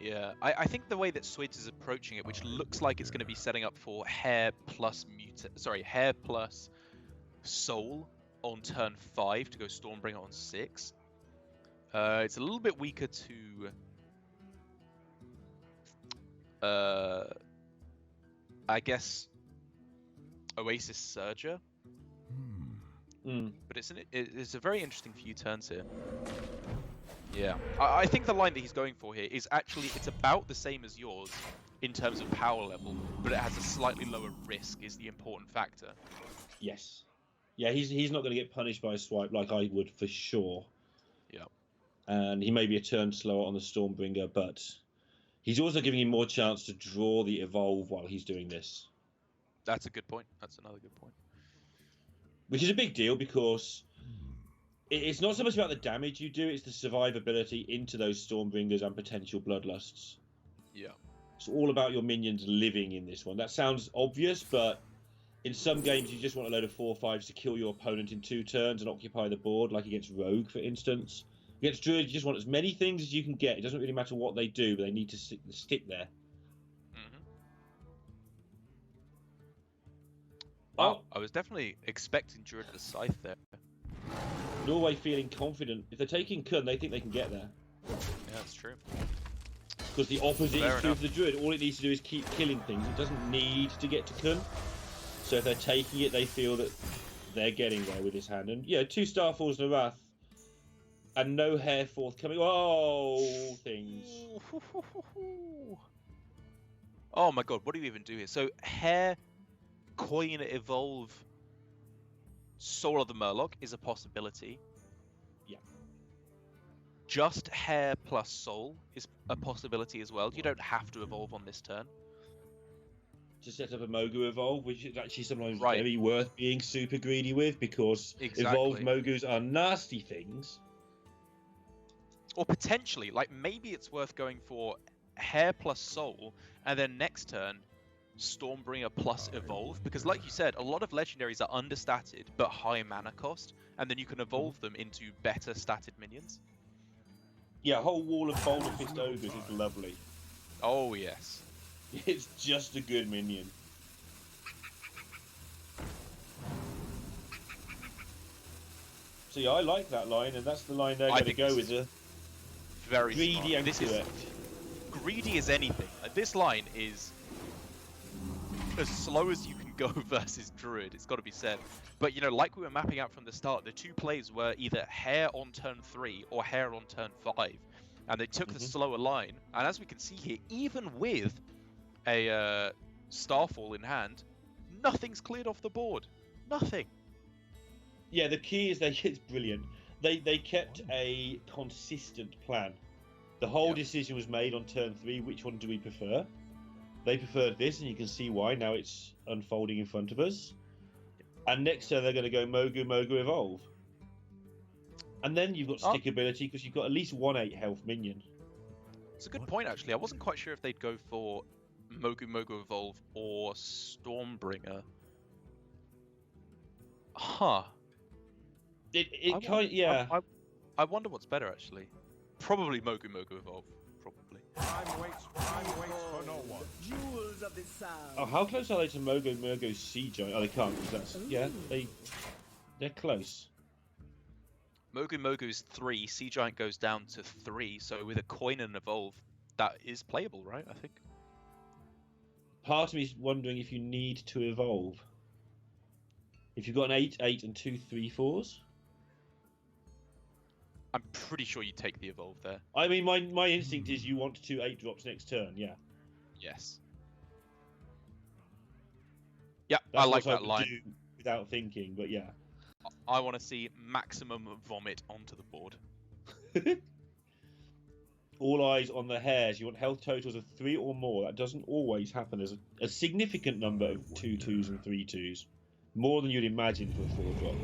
Yeah, I think the way that Swids is approaching it, which looks like it's going to be setting up for hair plus soul on turn 5 to go Stormbringer on 6. It's a little bit weaker to, I guess, Oasis Surger. But it's a very interesting few turns here. Yeah, I think the line that he's going for here is actually, it's about the same as yours in terms of power level, but it has a slightly lower risk is the important factor. Yes. Yeah, he's not going to get punished by a swipe like I would for sure. Yeah. And he may be a turn slower on the Stormbringer, but he's also giving him more chance to draw the evolve while he's doing this. That's a good point. That's another good point. Which is a big deal because it's not so much about the damage you do, it's the survivability into those Stormbringers and potential Bloodlusts. Yeah. It's all about your minions living in this one. That sounds obvious, but in some games you just want a load of 4/5s to kill your opponent in 2 turns and occupy the board, like against Rogue, for instance. Against Druid, you just want as many things as you can get. It doesn't really matter what they do, but they need to stick there. Wow, I was definitely expecting Druid to Scythe there. Norway feeling confident. If they're taking Kun, they think they can get there. Yeah, that's true. Because the opposite Fair is true enough. for the Druid. All it needs to do is keep killing things. It doesn't need to get to Kun. So if they're taking it, they feel that they're getting there with his hand. And yeah, 2 Starfalls and a Wrath. And no hair forthcoming. Oh, things. Oh my god, what do you even do here? So, hair, coin, evolve, Soul of the Murloc is a possibility. Yeah. Just hair plus soul is a possibility as well. You don't have to evolve on this turn. To set up a Mogu Evolve, which is actually sometimes Right. very worth being super greedy with, because Exactly. evolved Mogus are nasty things. Or potentially, like maybe it's worth going for hair plus soul, and then next turn, Stormbringer plus evolve, because like you said, a lot of legendaries are understated but high mana cost, and then you can evolve them into better statted minions. Yeah, a whole wall of Boulder Fist Ogres is lovely. Oh yes. It's just a good minion. So yeah, I like that line, and that's the line they're going to go with. Very Greedy smart. and This correct. is greedy as anything. Like, this line is as slow as you can go versus Druid, it's got to be said. But, you know, like we were mapping out from the start, the 2 plays were either hair on turn 3 or hair on turn 5. And they took the slower line. And as we can see here, even with a Starfall in hand, nothing's cleared off the board. Nothing. Yeah, the key is it's brilliant. They kept a consistent plan. The whole decision was made on turn 3, which one do we prefer? They preferred this, and you can see why. Now it's unfolding in front of us. And next turn they're going to go Mogu, Mogu, Evolve. And then you've got stickability, because you've got at least 1/8 health minion. It's a good point, actually. I wasn't quite sure if they'd go for Mogu, Mogu, Evolve or Stormbringer. Huh. I wonder what's better, actually. Probably Mogu, Mogu, Evolve. Probably. Time waits for no one. Jewels of the sound. Oh, how close are they to Mogu, Mogu, Sea Giant? Oh, they can't, because that's... Yeah, they're close. Mogu Mogu's 3, Sea Giant goes down to 3, so with a coin and evolve, that is playable, right? I think. Part of me is wondering if you need to evolve. If you've got an 8/8 and 2 3/4s. I'm pretty sure you take the evolve there. I mean, my instinct is you want 2 8-drops next turn, yeah. Yes. Yeah, That's I like what that line. do without thinking, but yeah. I want to see maximum vomit onto the board. All eyes on the hairs. You want health totals of 3 or more. That doesn't always happen. There's a significant number of 2/2s and 3/2s. More than you'd imagine for a 4-drop.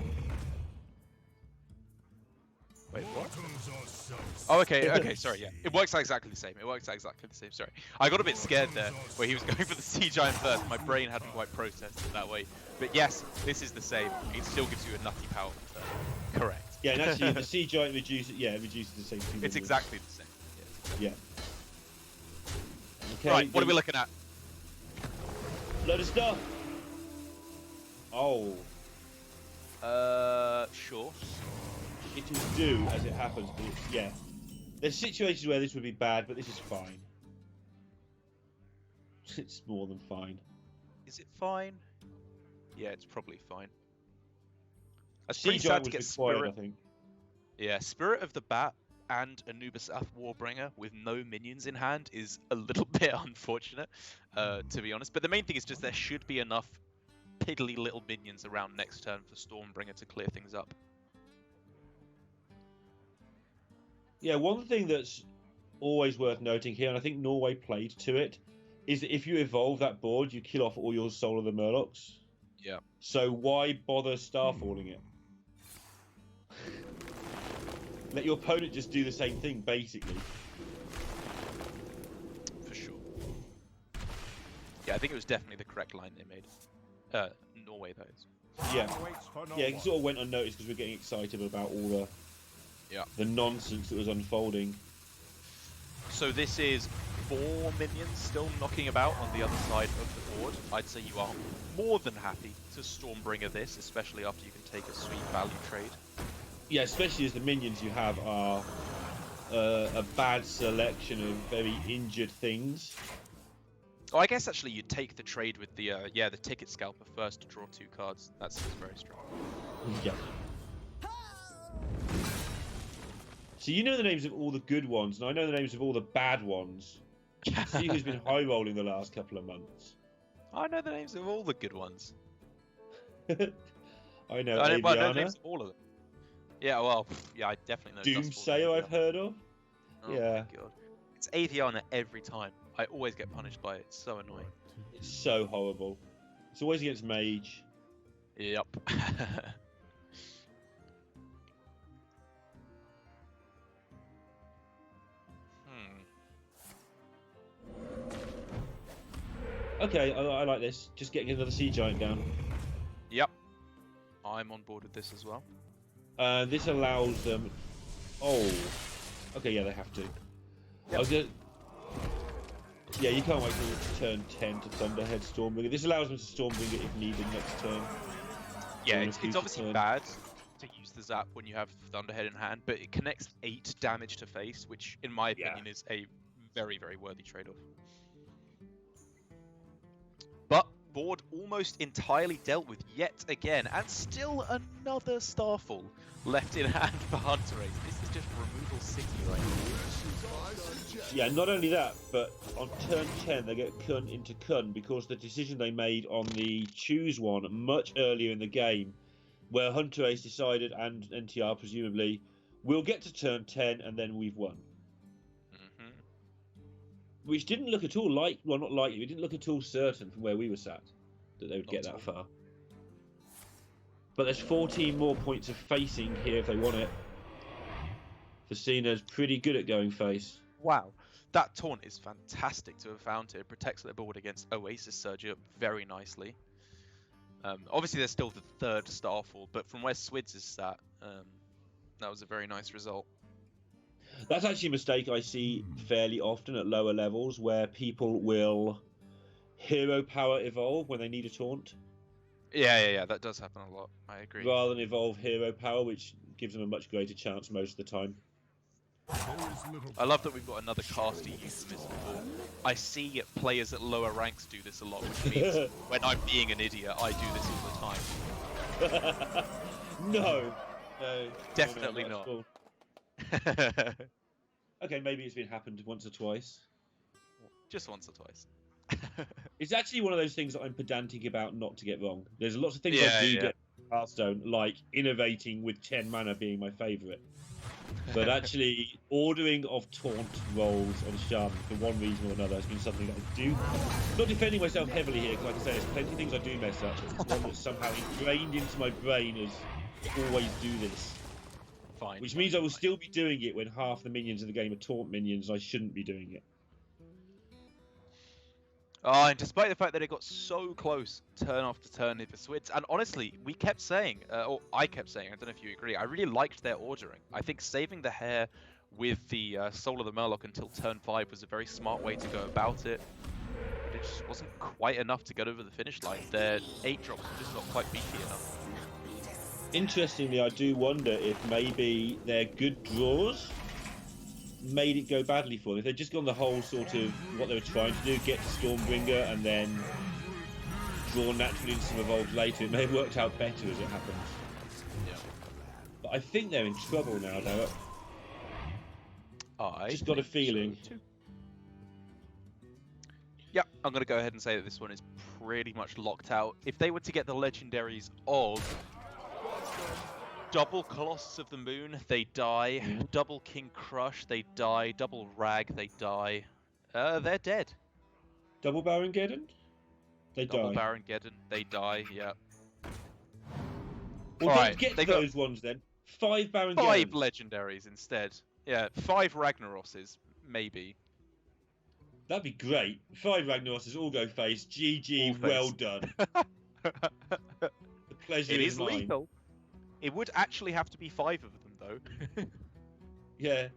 Wait, what? Oh, okay, sorry, yeah. It works exactly the same. Sorry. I got a bit scared there, where he was going for the Sea Giant first. My brain hadn't quite processed it that way. But yes, this is the same. It still gives you a nutty power turn. Correct. Yeah, and actually the Sea Giant reduces the same thing. It's exactly the same. Yeah. Okay, right, what are we looking at? Load of stuff. Oh. Sure. It will do as it happens, but it's, yeah. There's situations where this would be bad, but this is fine. It's more than fine. Is it fine? Yeah, it's probably fine. It's Sea pretty sad Giant to was get required, Spirit. I think. Yeah, Spirit of the Bat and Anubisath Warbringer with no minions in hand is a little bit unfortunate, to be honest. But the main thing is just there should be enough piddly little minions around next turn for Stormbringer to clear things up. Yeah, one thing that's always worth noting here, and I think Norway played to it, is that if you evolve that board, you kill off all your Soul of the Murlocs. Yeah. So why bother starfalling it? Let your opponent just do the same thing, basically. For sure. Yeah, I think it was definitely the correct line they made. Norway, that is. Yeah. Yeah, it sort of went unnoticed because we're getting excited about all the nonsense that was unfolding. So this is 4 minions still knocking about on the other side of the board. I'd say you are more than happy to Stormbringer this, especially after you can take a sweet value trade. Yeah, especially as the minions you have are a bad selection of very injured things. Oh, I guess actually you'd take the trade with the the ticket scalper first to draw 2 cards. That seems very strong. Yeah. So you know the names of all the good ones, and I know the names of all the bad ones. See who's been high rolling the last couple of months. I know the names of all the good ones. I know I know the Aviana, names of all of them. Yeah, well, yeah, I definitely know. Doomsayer I've heard of. Oh Yeah. my god. It's Aviana every time. I always get punished by it. It's so annoying. It's so horrible. It's always against Mage. Yep. Okay, I like this. Just getting another Sea Giant down. Yep. I'm on board with this as well. This allows them... Oh. Okay, yeah, they have to. Yep. I was gonna... Yeah, you can't wait till turn 10 to Thunderhead Stormbringer. This allows them to Stormbringer if needed next turn. Yeah, it's obviously bad to use the Zap when you have Thunderhead in hand, but it connects 8 damage to face, which in my opinion is a very, very worthy trade-off. But board almost entirely dealt with yet again, and still another Starfall left in hand for Hunter Ace. This is just removal city right now. Yeah, not only that, but on turn 10 they get Kun into Kun because the decision they made on the choose one much earlier in the game, where Hunter Ace decided, and NTR presumably, we'll get to turn 10 and then we've won. Which didn't look at all like, well, not likely, it didn't look at all certain from where we were sat that they would get that far. But there's 14 more points of facing here if they want it. Facina's pretty good at going face. Wow, that taunt is fantastic to have found here. It protects their board against Oasis Surger very nicely. Obviously, there's still the 3rd Starfall, but from where Swids is sat, that was a very nice result. That's actually a mistake I see fairly often at lower levels, where people will hero power evolve when they need a taunt. Yeah, that does happen a lot. I agree. Rather than evolve hero power, which gives them a much greater chance most of the time. I love that we've got another caster euphemism for. I see players at lower ranks do this a lot, which means when I'm being an idiot, I do this all the time. No. Definitely no, not. Cool. Okay, maybe it's been happened once or twice. Just once or twice. It's actually one of those things that I'm pedantic about not to get wrong. There's lots of things I do get in Hearthstone, like innovating with 10 mana being my favourite. But actually, ordering of taunt rolls on Shaman for one reason or another has been something that I do. Not defending myself heavily here, because like I say, there's plenty of things I do mess up. It's one that's somehow ingrained into my brain as always do this. Fine. Which means I will still be doing it when half the minions in the game are taunt minions. I shouldn't be doing it. Oh, and despite the fact that it got so close, turn after turn for Swids, and honestly, we kept saying, or I kept saying, I don't know if you agree, I really liked their ordering. I think saving the hair with the Soul of the Murloc until turn 5 was a very smart way to go about it. But it just wasn't quite enough to get over the finish line. Their 8 drops were just not quite beefy enough. Interestingly, I do wonder if maybe their good draws made it go badly for them. If they'd just gone the whole sort of what they were trying to do, get to Stormbringer and then draw naturally into some evolved later, it may have worked out better as it happens. Yeah. But I think they're in trouble now, Derek. I just got a feeling. So too. Yeah, I'm going to go ahead and say that this one is pretty much locked out. If they were to get the legendaries of double Colossus of the Moon, they die. Double King Crush, they die. Double Rag, they die. They're dead. Double Baron Geddon? They Double die. Baron Geddon, they die, yeah. Well, Alright, get they those ones then. 5 Baron got 5 Geddons. legendaries instead. Yeah, 5 Ragnarosses, maybe. That'd be great. 5 Ragnarosses all go face. GG, All face. well done. The pleasure It is is mine. lethal. It would actually have to be 5 of them, though. Yeah.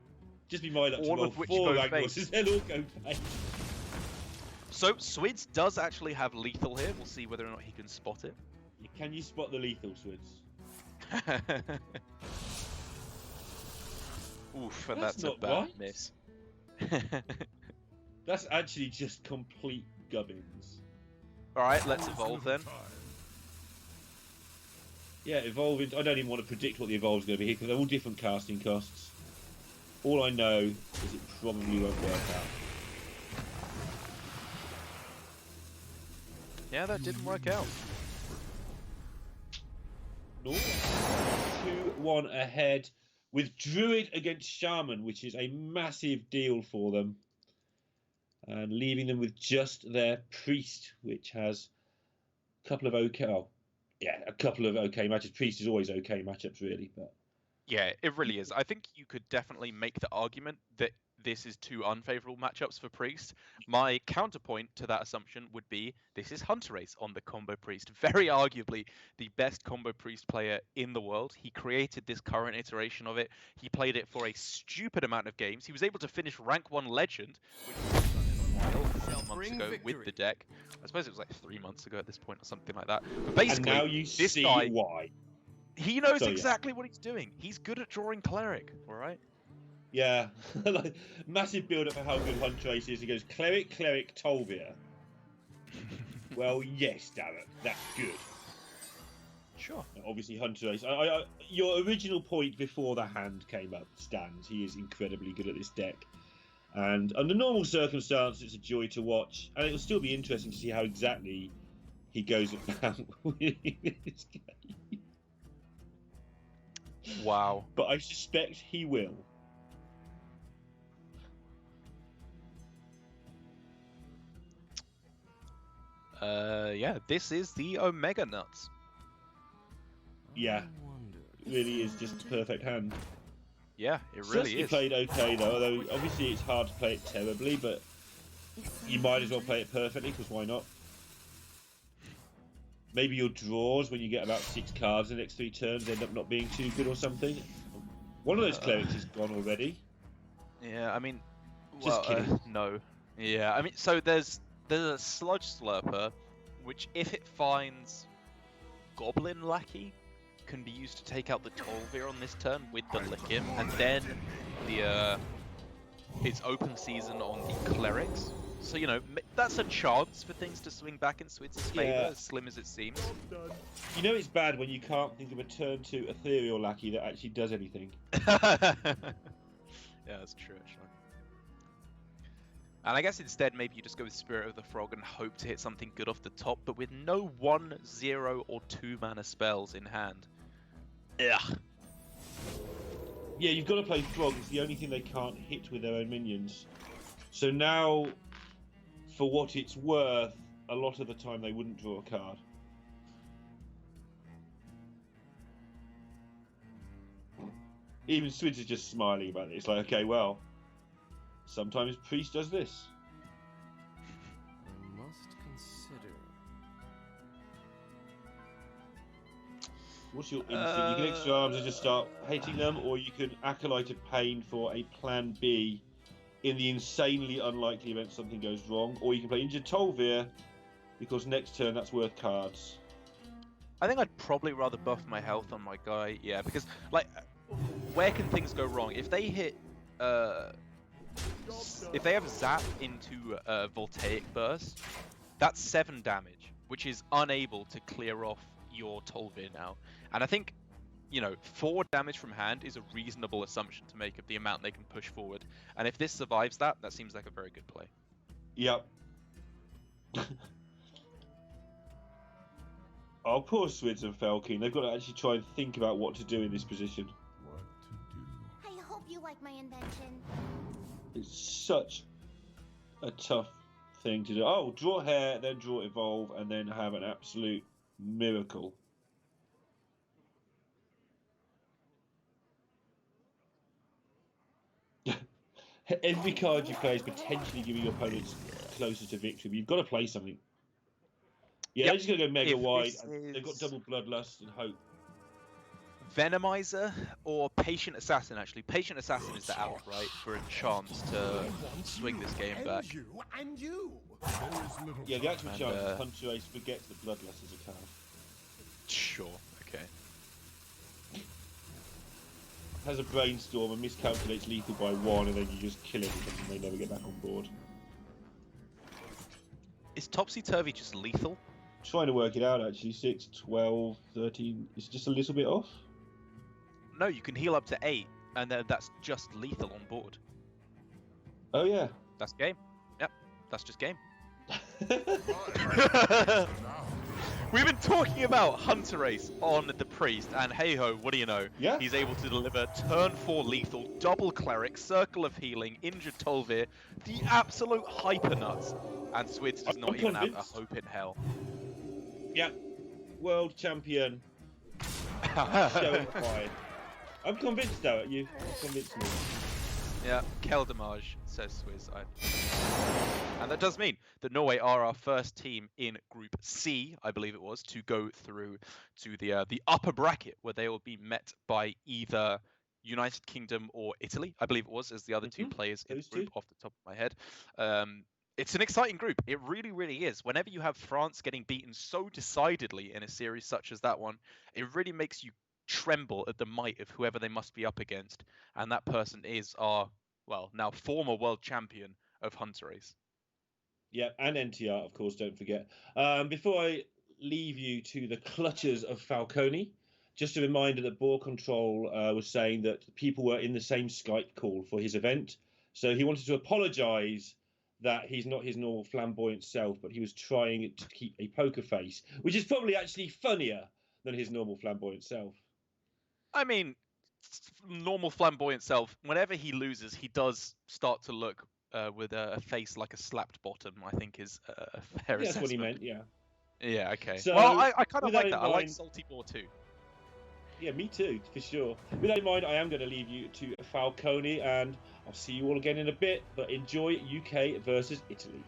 Just be my luck to All roll of which 4 go Ragnarosses, face. they'll all go face. So, Swids does actually have lethal here. We'll see whether or not he can spot it. Can you spot the lethal, Swids? Oof, and That's that's a not bad right. miss. That's actually just complete gubbins. Alright, let's evolve then. Yeah, evolving. I don't even want to predict what the evolve's going to be here because they're all different casting costs. All I know is it probably won't work out. Yeah, that didn't work out. No. 2-1 ahead with Druid against Shaman, which is a massive deal for them. And leaving them with just their Priest, which has a couple of okay matchups. Priest is always okay matchups, really. But Yeah, it really is. I think you could definitely make the argument that this is 2 unfavorable matchups for Priest. My counterpoint to that assumption would be this is Hunter Ace on the Combo Priest. Very arguably the best Combo Priest player in the world. He created this current iteration of it. He played it for a stupid amount of games. He was able to finish rank 1 legend, which was done in a while, 6 months ago with the deck. I suppose it was like 3 months ago at this point or something like that. But basically, and now you this see guy, why. he knows So, yeah. exactly what he's doing. He's good at drawing Cleric, alright? Yeah, like, massive build-up for how good Hunter Ace is. He goes, Cleric, Tolvir. Well, yes, Darren, that's good. Sure. Obviously, Hunter Ace. Your original point before the hand came up stands. He is incredibly good at this deck. And under normal circumstances, it's a joy to watch. And it'll still be interesting to see how exactly he goes about winning this game. Wow. But I suspect he will. Yeah, this is the Omega Nuts. Yeah, it really is just a perfect hand. Yeah, it really Certainly is. played okay though, although obviously it's hard to play it terribly, but you might as well play it perfectly, because why not? Maybe your draws when you get about 6 cards in the next 3 turns end up not being too good or something. One of those clerics is gone already. Yeah, I mean, Just kidding. no. Yeah, I mean, so there's a Sludge Slurper, which if it finds Goblin Lackey, can be used to take out the Tolvir on this turn with the Lickim, and then it's open season on the Clerics. So, you know, that's a chance for things to swing back in Swids' favour, Yeah. as slim as it seems. You know it's bad when you can't think of a turn 2 Ethereal Lackey that actually does anything. Yeah, that's true, actually. And I guess instead, maybe you just go with Spirit of the Frog and hope to hit something good off the top, but with no 1, 0, or 2 mana spells in hand. Ugh. Yeah, you've got to play Frog. It's the only thing they can't hit with their own minions. So now, for what it's worth, a lot of the time they wouldn't draw a card. Even Swids is just smiling about it. It's like, okay, well, sometimes Priest does this. I must consider. What's your instinct? You can extra arms and just start hating them, or you can Acolyte of Pain for a plan B in the insanely unlikely event something goes wrong, or you can play Injured Tolvir because next turn that's worth cards. I think I'd probably rather buff my health on my guy, yeah, because, like, where can things go wrong? If they hit, if they have Zap into Voltaic Burst, that's 7 damage, which is unable to clear off your Tolvir now. And I think, you know, 4 damage from hand is a reasonable assumption to make of the amount they can push forward. And if this survives that, that seems like a very good play. Yep. Oh, poor Swids and Falcon. They've got to actually try and think about what to do in this position. What to do? I hope you like my invention. It's such a tough thing to do. Oh, draw hair, then draw evolve, and then have an absolute miracle. Every card you play is potentially giving your opponents closer to victory, but you've got to play something. Yeah, they're just going to go mega wide. They've got double Bloodlust and Hope. Venomizer or Patient Assassin, actually. Patient Assassin is the out, right, for a chance to swing this game back. And you and you. Yeah, the actual chance Hunter Ace forgets that Bloodlust is a card. Sure, okay. Has a brainstorm and miscalculates lethal by 1, and then you just kill everything and they never get back on board. Is Topsy Turvy just lethal? Trying to work it out actually. 6, 12, 13. It's just a little bit off. No, you can heal up to 8, and then that's just lethal on board. Oh yeah. That's game. Yep, that's just game. We've been talking about Hunter Ace on the Priest, and hey ho, what do you know? Yeah. He's able to deliver turn 4 lethal, double cleric, circle of healing, injured Tolvir, the absolute hyper nuts, and Swids does not even have a hope in hell. Yeah. World champion. Showing fire. I'm convinced though. You convinced me. Yeah, Kel Damage, says Swizz. And that does mean that Norway are our first team in Group C, I believe it was, to go through to the upper bracket, where they will be met by either United Kingdom or Italy, I believe it was, as the other two players in the group, off the top of my head. It's an exciting group. It really, really is. Whenever you have France getting beaten so decidedly in a series such as that one, it really makes you tremble at the might of whoever they must be up against. And that person is our, well, now former world champion of Hunter Ace. Yeah, and NTR, of course, don't forget. Before I leave you to the clutches of Falcone, just a reminder that Boar Control was saying that people were in the same Skype call for his event. So he wanted to apologise that he's not his normal flamboyant self, but he was trying to keep a poker face, which is probably actually funnier than his normal flamboyant self. I mean, normal flamboyant self, whenever he loses, he does start to look with a face like a slapped bottom, I think is a fair assessment. That's what he meant, yeah. Yeah, okay. So, well, I kind of like that. Mind, I like Salty Boar too. Yeah, me too, for sure. With that in mind, I am going to leave you to Falcone, and I'll see you all again in a bit, but enjoy UK versus Italy.